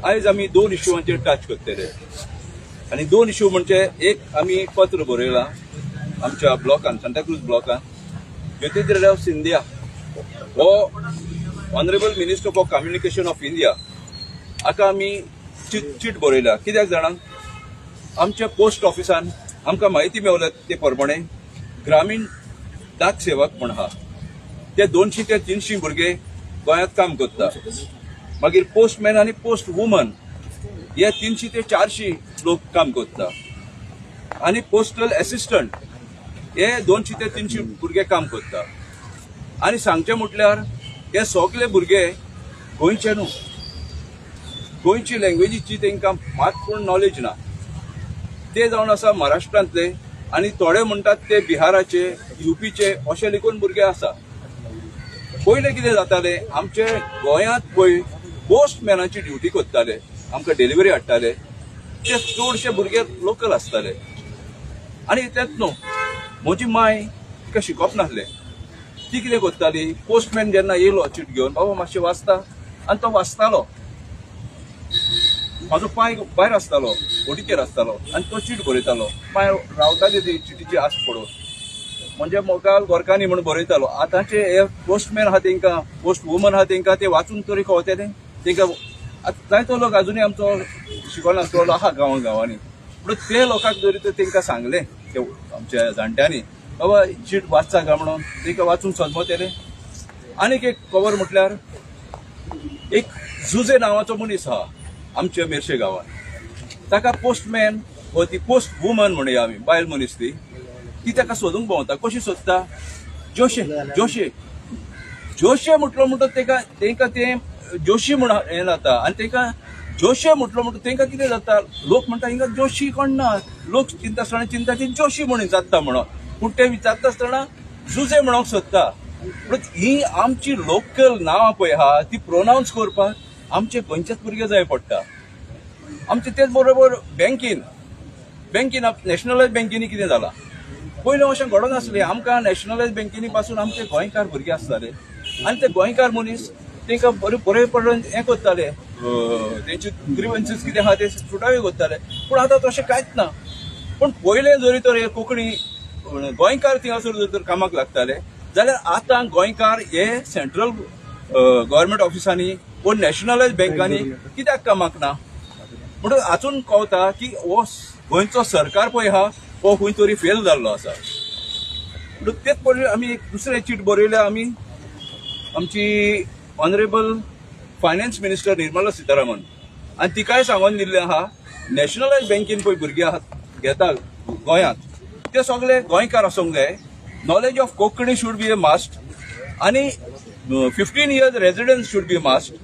आज आम्ही 2 इश्यूवांचेर टच करतले आणि 2 इश्यू म्हणजे एक आम्ही पत्र बरयला आमच्या ब्लॉकान सांताक्रूज ब्लॉकान ज्योतिर्राव सिंधिया हो honourable minister for communication of India हाका आम्ही चीट बरयला कित्याक जाणां आमच्या पोस्ट ऑफिसान आमकां माहिती मेवल्या ते प्रमाणे ग्रामीण डाक सेवक म्हण आहा ते 200 ते 300 भुरगे गोंयांत काम करता मागीर पोस्टमॅन आनी पोस्ट वुमन हे 300 ते 400 लोक काम करता आनी पोस्टल असिस्टंट हे 200 ते 300 भुरगे काम करता आनी सांगचे म्हटल्यार हे सगळे भुरगे गोंयचे न्हू गोंयची लँग्वेजीची तांकां मातपूण नॉलेज ना ते जावन आसा महाराष्ट्रांतले आनी थोडे म्हणटात ते बिहाराचे यूपीचे अशे लेगून भुरगे आसा पयलें कितें जातालें आमचे गोंयांत पळय पोस्टमॅनाची ड्युटी करताले आमकां डिलिव्हरी हाडटाले ते चडशे भुरगे लोकल आसताले आनी इतलेंच न्हू म्हजी माय तिका शिकप नासलें ती कितें करताली पोस्टमॅन जेन्ना येयलो चीट घेवन बाबा मातशें वाचता आनी तो वाचतालो म्हाजो पांय भायर आसतालो बोटीचेर आसतालो आनी तो चीट बरयतालो पांय रावताली ती चिटीची आस पडोवन म्हणजे मोगाल गोरकांनी म्हणून बरयतालो आतांचे हे पोस्टमॅन आहा तांकां पोस्ट वुमन आहा तांकां ते वाचून तरी कळटलें तांकां जायतो लोक अजुनूय आमचो शिकनासलो आहा गांवांनी पूण ते लोकांक जरी तर तांकां सांगलें ते आमच्या जाणट्यांनी बाबा चीट वाचता काय म्हणून तांकां वाचून समजतलें आनीक एक खबर म्हटल्यार एक जुजे नांवाचो मनीस आहा आमच्या मेर्शे गांवांत ताका पोस्टमॅन व ती पोस्ट वुमन म्हणया आमी बायल मनीस ती ताका सोदूंक भोंवता कशी सोदता जोशे जोशे जोशे म्हटलो म्हणटो तांकां ते जोशी म्हण हें जाता आनी तांकां जोशे म्हटलो म्हणटो तांकां कितें जाता लोक म्हणटा हिंगा जोशी कोण ना लोक चिंता आसतना चिंता ती जोशी म्हणून जाता म्हणून पूण ते विचारता आसतना जुजे म्हणूंक सोदता पूण ही आमची लोकल नांवां पळय आहा ती प्रोनावन्स करपाक आमचे गोंयचेच भुरगे जाय पडटा आमचे तेच बरोबर बँकीन नॅशनलायज बँकेनी कितें जालां पयलीं अशें घडोनासलें आमकां नॅशनलायज बँकेनी पासून आमचे गोंयकार भुरगे आसताले आनी ते गोंयकार मनीस तांकां बरे पडून हें करताले तेंचे ग्रीवन्सीस कितें आहा ते सुटावे करताले पूण आतां तशें कांयच ना पूण पयलें जरी तर हे कोंकणी गोंयकार थिंगासर जरी तर कामाक लागताले जाल्यार आतां गोंयकार हे सेंट्रल गव्हर्मेंट ऑफिसांनी व नॅशनलायज बँकांनी कित्याक कामाक ना म्हणून हातून कळटा की हो गोंयचो सरकार पळय आहा हो खंय तरी फेल जाल्लो आसा म्हणून तेच पळय आमी एक दुसरें चीट बरयलें आमी आमची honourable finance minister Nirmala Sitharaman आनी तिकाय सांगून दिल्लें आहा नॅशनलायज बँकेन पळय भुरगे घेता गोंयांत ते सगळे गोंयकार आसूंक जाय knowledge of Konkani should be a must आनी 15 years residence should be must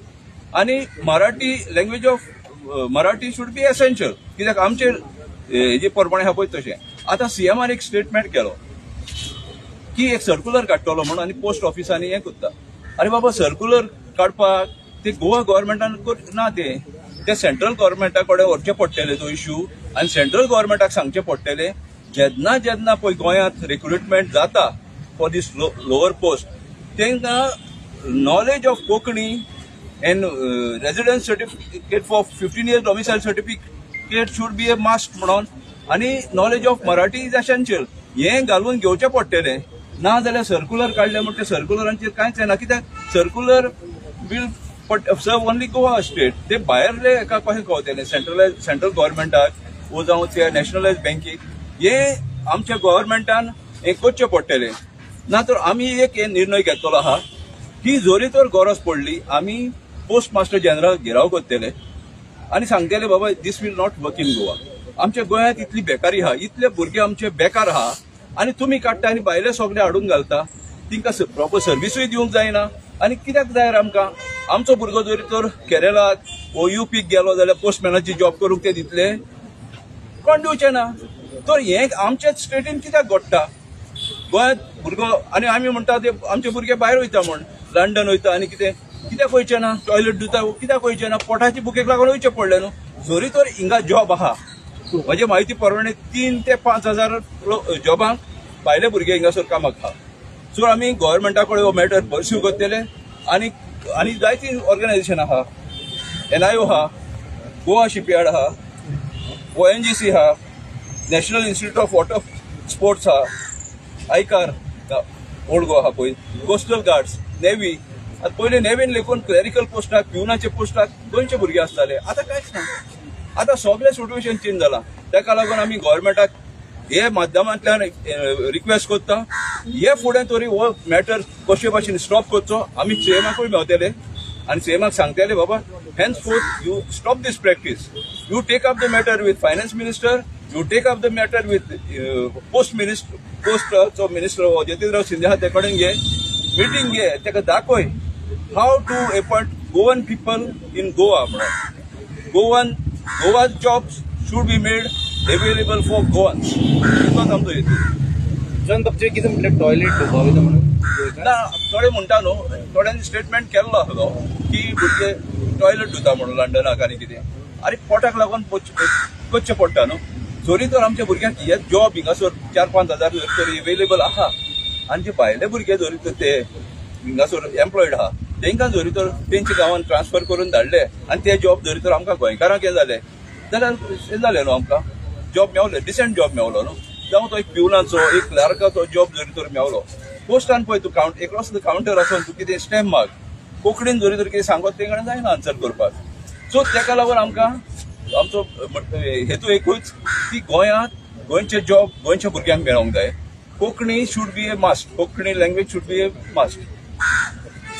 आनी Marathi language of Marathi should be essential कित्याक आमचे हेजे प्रमाणे आहा पळय तशें आतां सीएमान एक स्टेटमेंट केलो की एक सर्क्युलर काडटलो म्हणून आनी पोस्ट ऑफिसांनी हें करता अरे बाबा सर्क्युलर काडपाक ते गोवा गव्हर्मेंटान ना ते सेंट्रल गव्हर्मेंटा कडेन व्हरचे पडटले तो इश्यू आनी सेंट्रल गव्हर्मेंटाक सांगचे पडटले जेन्ना पळय गोंयांत रिक्रुटमेंट जाता फॉर दीस लोअर पोस्ट तांकां knowledge of Konkani and residence certificate for 15 years domicile certificate should be a must म्हणून आनी knowledge of Marathi is essential हें घालून घेवचें पडटलें ना जाल्यार सर्क्युलर काडलें म्हणटा सर्क्युलरांचेर कांयच येना कित्याक सर्क्युलर वील सर्व ओन्ली गोवा स्टेट ते भायरले एका कशें कळटलें सेंट्रल गव्हर्मेंटाक वो जावं त्या नॅशनलायज बँकेक हें आमच्या गव्हर्मेंटान हें करचें पडटलें ना तर आमी एक निर्णय घेतलो आहा की जरी तर गरज पडली आमी पोस्ट मास्टर जनरल घेराव करतले आनी सांगतले बाबा this will not work in Goa आमच्या गोंयांत इतली बेकारी आहा इतले भुरगे आमचे बेकार आहा आनी तुमी काडटा आनी भायले सगळे हाडून घालता तिंकां प्रॉपर सर्विसूय दिवंक जायना आनी कित्याक जाय आमकां आमचो भुरगो जरी तर केरळाक वो यूपीक गेलो जाल्यार पोस्टमॅनाची जॉब करूंक ते दितले कोण दिवचे ना तर हें आमच्याच स्टेटीन कित्याक घडटा गोंयांत भुरगो आनी आमी म्हणटा ते आमचे भुरगे भायर वयता म्हण लंडन वयता आनी कित्याक वयचे ना टॉयलेट दिता कित्याक वयचे ना पोटाची बुकेक लागून वयचे पडले न्हू जरी तर हिंगा जॉब आहा म्हजे म्हायती प्रमाणे 3 ते 5 हजार जॉबांक भायले भुरगे हिंगासर कामाक आहा सो आमी गव्हर्मेंटा कडेन हो मॅटर पर्स्यू करतले आनी जायती ऑर्गनायजेशन आहा NIO आहा गोवा शिपयार्ड आहा, ONGC आहा, national institute of water sports आहा, आयकार ओल्ड गोवा आहा पळय, कोस्टल गार्ड्स, नेव्ही. आता पयलीं नेव्हीन लेखून क्लॅरिकल पोस्टाक पिवनाचे पोस्टाक 200 भुरगे आसताले. आतां कांयच ना. आतां सगळें सिट्युएशन चेंज जाला. ताका लागून आमी गोव्हर्मेंटाक हे माध्यमांतल्यान रिक्वेस्ट करता, हे फुडें तरी हो मॅटर कशे भाशेन स्टॉप करचो. आमी सीएमाकूय मेवतले आनी सीएमाक सांगतले बाबा henceforth you stop this practice. You take up the matter with finance minister, you take up the matter with post minister Jyotirao Sindhya ते कडेन घे, मीटिंग घे, ताका दाखय how to appoint Goan people in Goa. Goa jobs should be made available for Goans. इतलोच आमचो हेतू. जन पक्षे कितें म्हटलें टॉयलेट दुबाविता म्हणून ना थोडे म्हणटा न्हू, थोड्यांनी स्टेटमेंट केल्लो आसलो की भुरगे टॉयलेट धुता म्हणून लंडनाक आनी कितें. आनी पोटाक लागून करचें पडटा न्हू. जोरी तर आमच्या भुरग्यांक हे जॉब हिंगासर 4-5 हजार तरी अवेलेबल आहा, आनी जे भायले भुरगे जोरी तर ते हिंगासर एम्प्लॉयड आहा तांकां जोरी तर तेंच्या गांवांत ट्रान्सफर करून धाडले आनी ते जॉब जोरी तर आमकां गोंयकारांक हें जालें जाल्यार हें जालें न्हू, आमकां जॉब मेवलें, डिसेंट जॉब मेवलो न्हू. जावं तो एक पिवनाचो एक क्लार्काचो जॉब जरी तर मेवलो. पोस्टान पळय तूं एकलोस कावंटर आसून तूं कितें स्टॅम्प माग कोंकणीन जरी तर कितें सांगत ते कडेन जायना आन्सर करपाक. सो ताका लागून आमकां आमचो हेतू एकूच की गोंयचे जॉब गोंयच्या भुरग्यांक मेळोंक जाय. Konkani should be a must, Konkani language should be a must.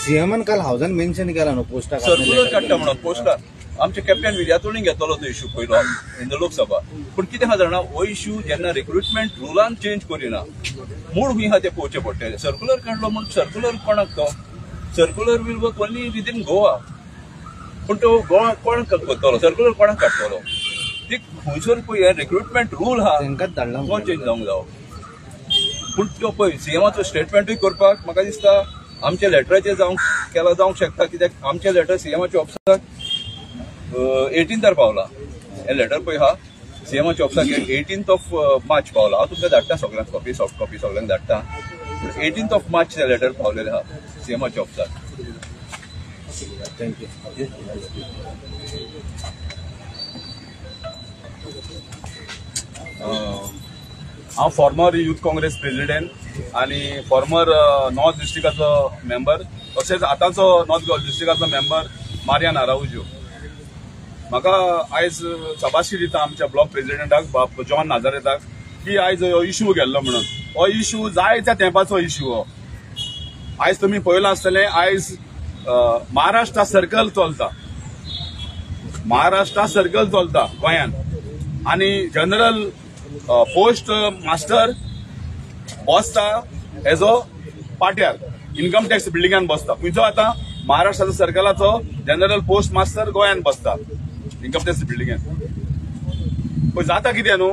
सीएमान काल हावजान मेन्शन केला न्हू पोस्टाक सर्क्युलर काडटा म्हणून पोस्टाक. आमचे कॅप्टन विर्यातोणी घेतलो तो इश्यू पयलो इन द लोकसभा. पूण कितें आहा जाणा, हो इश्यू जेन्ना रिक्रुटमेंट रुलान चेंज करिना मूळ खंय आहा ते पळोवचें पडटलें. सर्क्युलर काडलो म्हूण सर्क्युलर कोणाक तो circular will work only within Goa. पूण तो गोवा कोण करतलो सर्क्युलर कोणाक काडटलो. ती खंयसर पळय रिक्रुटमेंट रूल आहा तांकांच धाडला तो चेंज जावंक जावो. पूण तो पळय सीएमाचो स्टेटमेंटूय करपाक म्हाका दिसता आमच्या लेटराचेर जावंक शकता, कित्याक आमचें लेटर सीएमाच्या ऑफिसाक 18 पावला. हे लेटर पळय हा सीएमाच्या ऑफिसाक 18 मार्च पावला. हांव तुमकां धाडटा सगळ्यांक कॉपी सॉफ्ट कॉपी सगळ्यांक धाडटा. 18 मार्च हे लेटर पावलेलें आहा सीएमाच्या ऑफिसाक. थँक्यू. हांव फॉर्मर यूथ काँग्रेस प्रेसिडेंट आनी फॉर्मर नॉर्थ डिस्ट्रिक्टाचो मेंबर, तशेंच आतांचो नॉर्थ डिस्ट्रिक्टाचो मेंबर मारियान आराउजो. म्हाका आयज शाबासकी दिता आमच्या ब्लॉक प्रेसिडेंटाक बाब जॉन नाजारेताक की आयज हो इश्यू गेल्लो म्हणून. हो इश्यू जायत्या तेंपाचो इश्यू हो. आयज तुमी पळयलां आसतलें आयज महाराष्ट्रा सर्कल चलता, महाराष्ट्रा सर्कल चलता गोंयान. आनी जनरल पोस्ट मास्टर बसता एज पाट्यार इन्कम टॅक्स बिल्डिंगान बसता. खंयचो आतां महाराष्ट्राचो सर्कलाचो जनरल पोस्ट मास्टर गोंयान बसता इन्कम टॅक्स बिल्डिंगान. पळय जाता कितें न्हू,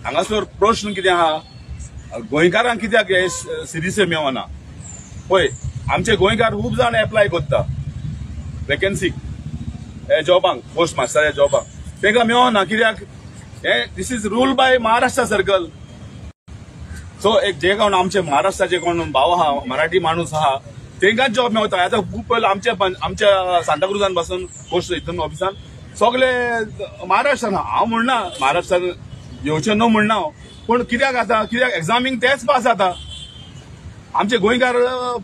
हांगासर प्रश्न कितें आहा, गोंयकारांक कित्याक हे सिरीस मेवना. पळय आमचे गोंयकार खूब जाण एप्लाय करता वेकन्सीक हे जॉबांक, पोस्ट मास्टर ह्या जॉबांक, तांकां मेवना. कित्याक हे this is rule by Maharashtra circle. So एक जे कोण आमचे महाराष्ट्राचे कोण भाव आहा मराठी माणूस आहा तांकांच जॉब मेवता. आतां खूब पयलीं आमच्या सांताक्रुजान बसून पोस्ट हितून ऑफिसान सगळे महाराष्ट्रान. हांव म्हणना महाराष्ट्रान येवचें न्हू म्हणना हांव, पूण कित्याक आतां कित्याक एग्जामीक तेच पास जाता, आमचे गोंयकार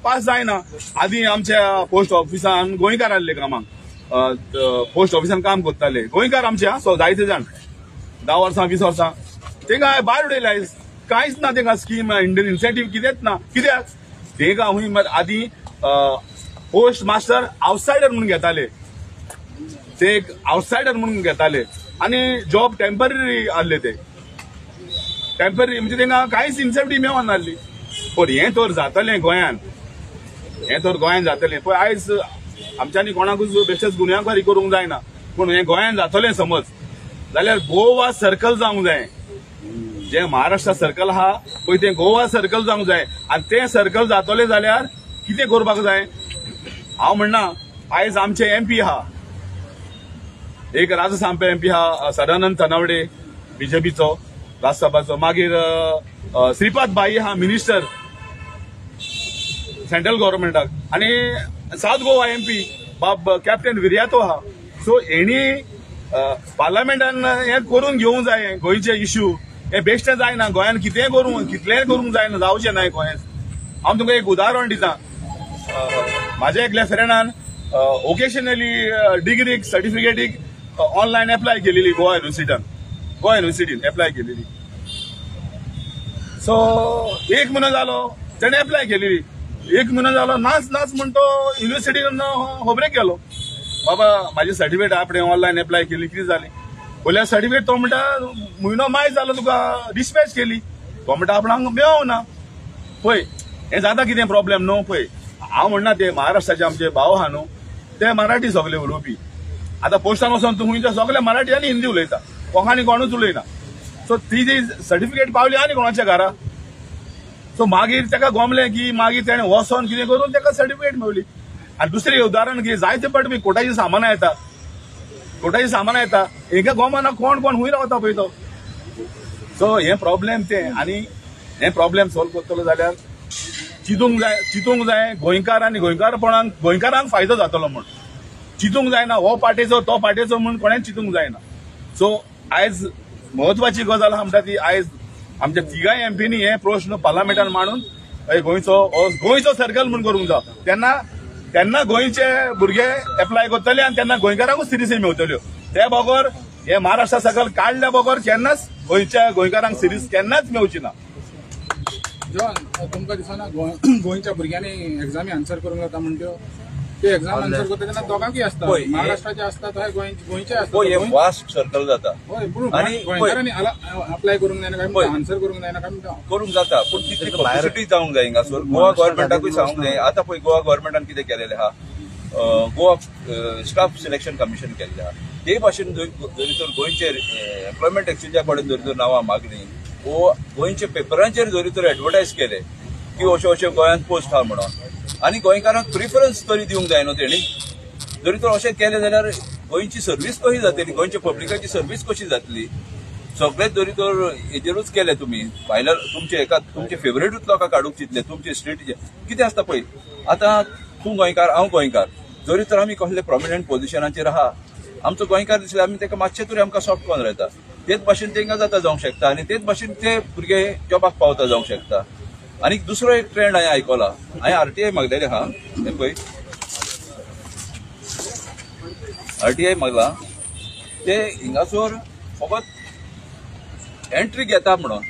पास जायना. आदीं आमच्या पोस्ट ऑफिसान गोंयकार आसले कामाक, पोस्ट ऑफिसान काम करताले गोंयकार आमचे. सो जायते जाण 10 वर्सां 20 वर्सां तांकां भायर उडयले. आयज कांयच ना तांकां स्कीम इंडियन इनिशिएटीव कितेंच ना. कित्याक तांकां हूंय आदीं पोस्ट मास्टर आउटसायडर म्हणून घेताले, ते एक आउटसायडर म्हणून घेताले आनी जॉब टेम्पररी आसले. ते टेम्पररी म्हणजे तांकां कांयच इन्सेंटिव्ह मेळना नासली. पूण हें तर जातलें गोंयान, हें तर गोंयान जातलें. पळय आयज आमच्यांनी कोणाकूच बेश्टेच गुन्यांवकारी करूंक जायना, पूण हें गोंयान जातलें समज जाल्यार गोवा सर्कल जावंक जाय. जे महाराष्ट्र सर्कल आहा पळय तें गोवा सर्कल जावंक जाय. आनी तें सर्कल जातलें जाल्यार कितें करपाक जाय. हांव म्हणना आयज आमचे MP आहा, एक राज्यसभा MP आहा सदानंद तनवडे बीजेपीचो राज्यसभाचो, मागीर श्रीपाद भाई आहा मिनिस्टर सेंट्रल गव्हर्नमेंटाक, आनी साउथ गोवा MP बाब कॅप्टन विर्यातो आहा. सो हेणी पार्लमेंटान हे करून घेवंक जाय गोंयचे इश्यू हे बेश्टे जायना गोंयान कितेंय करूंक कितलेंय करूंक जायना जावचें नाय गोंयान हांव तुमकां एक उदाहरण दितां म्हाज्या एकल्या फ्रेंडान ओकेशनली डिग्रीक सर्टिफिकेटीक ऑनलायन एप्लाय केलेली गोवा युनिव्हर्सिटीन एप्लाय केलेली सो एक म्हयनो जालो तेणे एप्लाय केलेली एक म्हयनो जालो नाच म्हण तो युनिव्हर्सिटीन खबरेक गेलो बाबा म्हाजी सर्टिफिकेट आपणे ऑनलायन एप्लाय केली कितें जालें पयल्या सर्टिफिकेट तो म्हणटा म्हयनो मायज जालो तुका डिस्पॅच केली तो म्हणटा आपणाक मेळोंक ना पळय हें जाता कितें प्रॉब्लेम न्हू पळय हांव म्हणना ते महाराष्ट्राचे आमचे भाव आहा न्हू ते मराठी सगळे उलोवपी आतां पोस्टान वचोन तूं खंयचे सगळे मराठी आनी हिंदी उलयता कोंकणी कोणूच उलयना सो ती जी सर्टिफिकेट पावली आनी कोणाच्या घरा सो मागीर ताका गमलें की मागीर तेणें वचोन कितें करून ताका सर्टिफिकेट मेळ्ळी आनी दुसरें उदाहरण की जायते फावटी बी कोर्टाची सामाना येता हेका गोमाना कोण खूंय रावता पळय तो सो हे प्रॉब्लेम ते आनी हे प्रॉब्लेम सॉल्व करतलो जाल्यार चिंतूंक जाय गोंयकारांक फायदो जातलो म्हण चिंतूंक जायना हो पार्टेचो तो पार्टेचो म्हण कोणेंच चिंतूंक जायना सो आयज म्हत्वाची गजाल म्हणटा ती आयज आमच्या तिगाय एमपीनी हे प्रश्न पार्लमेंटान मांडून गोंयचो सर्कल म्हण करूंक जाय तेन्ना गोंयचे भुरगे एप्लाय करतले आनी तेन्ना गोंयकारांकूच सिरीसी मेळटल्यो ते बगर हे महाराष्ट्रा सकल काडल्या बगर केन्नाच गोंयकारांक सिरीज केन्नाच मेळची ना तुमकां दिसना गोंयच्या भुरग्यांनी एक्झामी आन्सर करूंक जाता म्हणट्यो ते एक्झाम आन्सर करता तेन्ना दोगांकूय आसता महाराष्ट्राचे आसता थंय गोंयचे आसता हे वास्ट सर्कल जाता आनी गोंयकारांनी अप्लाय करूंक जायना काय आन्सर करूंक जायना काय म्हणटा करूंक जाता पूण तितली कॅपॅसिटी जावंक जाय हिंगासर गोवा गव्हर्मेंटाकूय सांगूंक जाय आतां पळय गोवा गव्हर्मेंटान कितें केलेलें आहा गोवा स्टाफ सिलेक्शन कमिशन केल्लें आहा ते भाशेन जरी तर गोंयचे एम्प्लॉयमेंट एक्सचेंजा कडेन जरी तर नांवां मागलीं गोंयचे पेपरांचेर जरी तर एडवर्टायज केले की अशें गोंयांत पोस्ट आहा म्हणून आनी गोंयकारांक प्रिफरन्स तरी दिवंक जाय न्हू तेणी जरी तर अशें केलें जाल्यार गोंयची सर्वीस कशी जातली गोंयच्या पब्लिकाची सर्वीस कशी जातली सगळेच जरी तर हेजेरूच केले तुमी भायल्या तुमचे फेवरेटूच लोकांक काडूंक चिंतले तुमचे स्टेटीचे कितें आसता पळय आतां तूं गोंयकार हांव गोंयकार जरी तर आमी कसले प्रॉमिनंट पोझिशनाचेर आहा आमचो गोंयकार दिसले आमी ताका मातशें तरी आमकां सॉफ्ट करून रावता तेच भाशेन तेंकां जाता जावंक शकता आनी तेच भाशेन ते भुरगे जॉबाक पावता जावंक शकता आनी दुसरो एक ट्रेंड हांवें आयकला हांवें आरटीआय मागलेलें आहा हें पळय आरटीआय मागला ते हिंगासर फकत एंट्री घेता म्हणून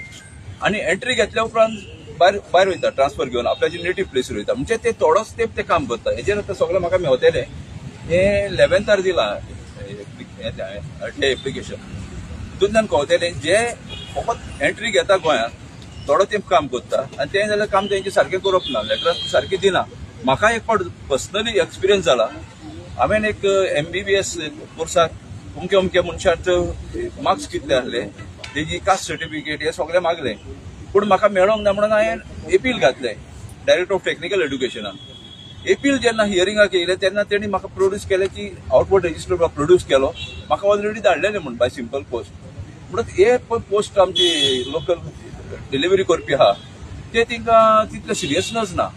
आनी एंट्री घेतल्या उपरांत भायर वयता ट्रान्सफर घेवन आपल्याची नेटीव प्लेसीर वयता म्हणजे ते थोडोच तेंप ते काम करता हेजेर आतां सगळें म्हाका मेवतलें हें 11थार दिलां आरटीआय एप्लिकेशन तितूंतल्यान कळटलें जे फकत एंट्री घेता गोंयांत थोडो तेंप काम करता आनी तें जाल्यार काम तेंचे सारकें करप ना लेटरां सारकें दिना म्हाका एक फावट पर्सनली एक्सपिरियन्स जाला हांवें एक MBBS कोर्साक अमके मनशाचे मार्क्स कितले आसले तेजी कास्ट सर्टिफिकेट हे सगळें मागलें पूण म्हाका मेळोंक ना म्हणून हांवें एपील घातलें डायरेक्टर ऑफ टेक्निकल एड्युकेशनान एपील जेन्ना हियरिंगाक येयलें तेन्ना तेणी म्हाका प्रोड्यूस केलें की आउटवर्ड रजिस्टर प्रोड्यूस केलो म्हाका ऑलरेडी धाडलेलें म्हण बाय सिंपल पोस्ट म्हणून हे पोस्ट आमची लोकल डिलिव्हरी करपी आहा ते तिंकां तितलें सिरियसनस ना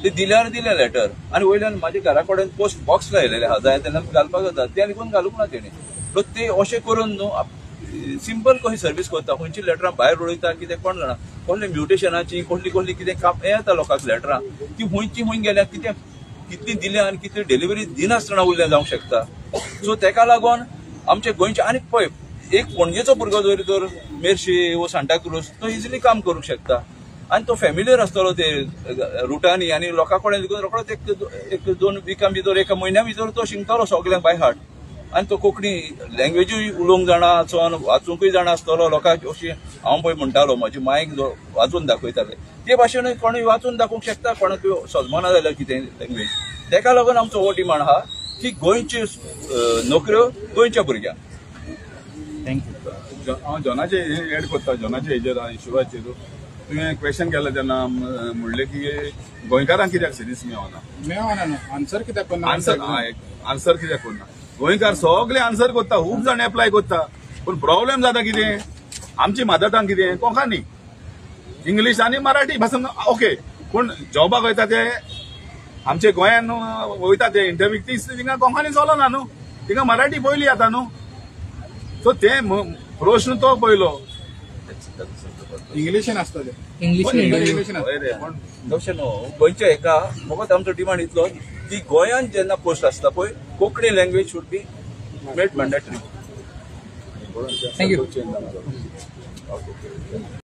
ते दिल्यार दिलें लेटर आनी वयल्यान म्हाज्या घरा कडेन पोस्ट बॉक्स लायलेले आहा जाय तेन्ना घालपाक जाता ते लेगून घालूंक ना तेणी सो ते अशें करून न्हू सिंपल कशी सर्वीस करता खंयची लेटरां भायर उडयता कितें कोण जाणा कसली म्युटेशनाची कसली कितें काम येता लोकांक लेटरां ती खंयची खंय गेल्या कितें कितली दिल्या आनी कितली डिलिव्हरी दिनासतना उरलें जावंक शकता सो तेका लागून आमचे गोंयचे आनी पळय एक पणजेचो भुरगो जरी तर मेर्शी वो सांताक्रूज तो इजिली काम करूंक शकता आनी तो फॅमिलियर आसतलो ते रुटांनी आनी लोकां कडेन रोखडोच एक 2 विकां भितर एका म्हयन्या भितर तो शिकतलो सगळ्यांक बाय हार्ट आनी तो कोंकणी लँग्वेजूय उलोवंक जाणा वाचूंकूय जाणा आसतलो लोकांक अशी हांव पळय म्हणटालो म्हाजी मायक वाचून दाखयताले ते भाशेन कोणूय वाचून दाखोवंक शकता कोणाक सजमना जाल्यार कितें लँग्वेज तेका लागून आमचो हो डिमांड आहा की गोंयच्यो नोकऱ्यो गोंयच्या भुरग्यांक थँक्यू हांव जॉनाचे एड करता जॉनाच्या हेजेर इशुवाचेर तुवें क्वेश्चन केलें तेन्ना म्हणलें की गोंयकारांक कित्याक सिरीज मेळना न्हू आन्सर कित्याक करना आन्सर कित्याक करना गोंयकार सगळे आन्सर करता खूब जाण एप्लाय करता पूण प्रॉब्लेम जाता कितें आमची मदर टंग कितें कोंकणी इंग्लीश आनी मराठी भाशेन ओके पूण जॉबाक वयता ते आमचे गोंयान वयता ते इंटरव्यूक ती तिंगा कोंकणी चलना न्हू तिका मराठी पयली आता न्हू सो ते प्रश्न तो पयलो इंग्लिशीन असतं ते पण इंग्लिशीन होय रे, पण तशें न्हू गोंयच्या एका फकत आमचो डिमांड इतलो की गोंयांत जेन्ना पोस्ट आसता पळय Konkani language should be made mandatory. Thank you.